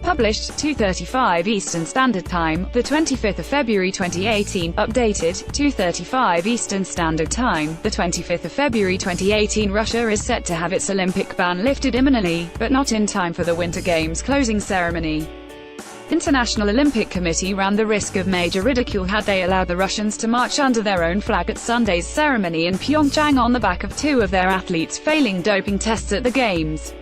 Published, 2:35 Eastern Standard Time, the 25th of February 2018. Updated, 2:35 Eastern Standard Time, the 25th of February 2018. Russia is set to have its Olympic ban lifted imminently, but not in time for the Winter Games closing ceremony. International Olympic Committee ran the risk of major ridicule had they allowed the Russians to march under their own flag at Sunday's ceremony in Pyeongchang on the back of two of their athletes failing doping tests at the Games.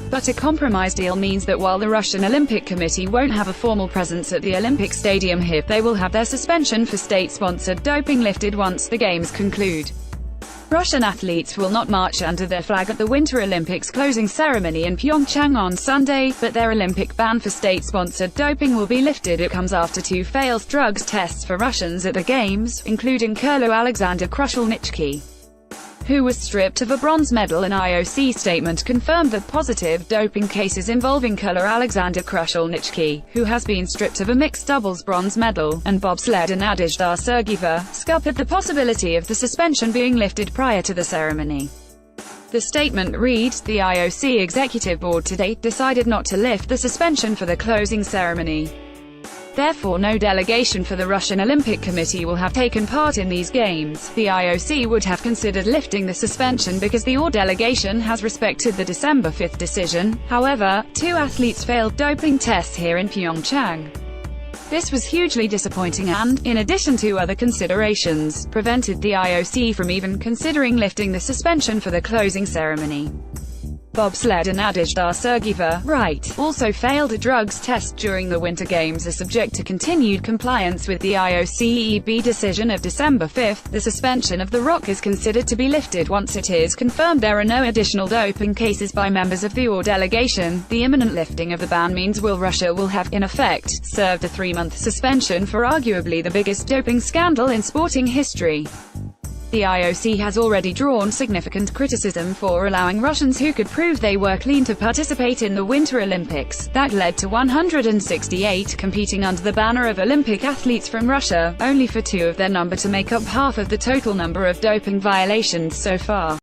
But a compromise deal means that while the Russian Olympic Committee won't have a formal presence at the Olympic Stadium here, they will have their suspension for state-sponsored doping lifted once the Games conclude. Russian athletes will not march under their flag at the Winter Olympics closing ceremony in Pyeongchang on Sunday, but their Olympic ban for state-sponsored doping will be lifted. It comes after two failed drugs tests for Russians at the Games, including curler Alexander Krushelnitschky, who was stripped of a bronze medal. An IOC statement confirmed that positive doping cases involving curler Alexander Krushelnitschky, who has been stripped of a mixed doubles bronze medal, and bobsledder Nadezhda Sergeyeva, scuppered the possibility of the suspension being lifted prior to the ceremony. The statement reads, "The IOC Executive Board today decided not to lift the suspension for the closing ceremony. Therefore no delegation for the Russian Olympic Committee will have taken part in these games. The IOC would have considered lifting the suspension because the OR delegation has respected the December 5 decision. However, two athletes failed doping tests here in Pyeongchang. This was hugely disappointing and, in addition to other considerations, prevented the IOC from even considering lifting the suspension for the closing ceremony." Bobsledder Nadezhda Sergeyeva, also failed a drugs test during the Winter Games, are subject to continued compliance with the IOC-EB decision of December 5. The suspension of the ROC is considered to be lifted once it is confirmed there are no additional doping cases by members of the OR delegation. The imminent lifting of the ban means Russia will have, in effect, served a 3-month suspension for arguably the biggest doping scandal in sporting history. The IOC has already drawn significant criticism for allowing Russians who could prove they were clean to participate in the Winter Olympics. That led to 168 competing under the banner of Olympic athletes from Russia, only for two of their number to make up half of the total number of doping violations so far.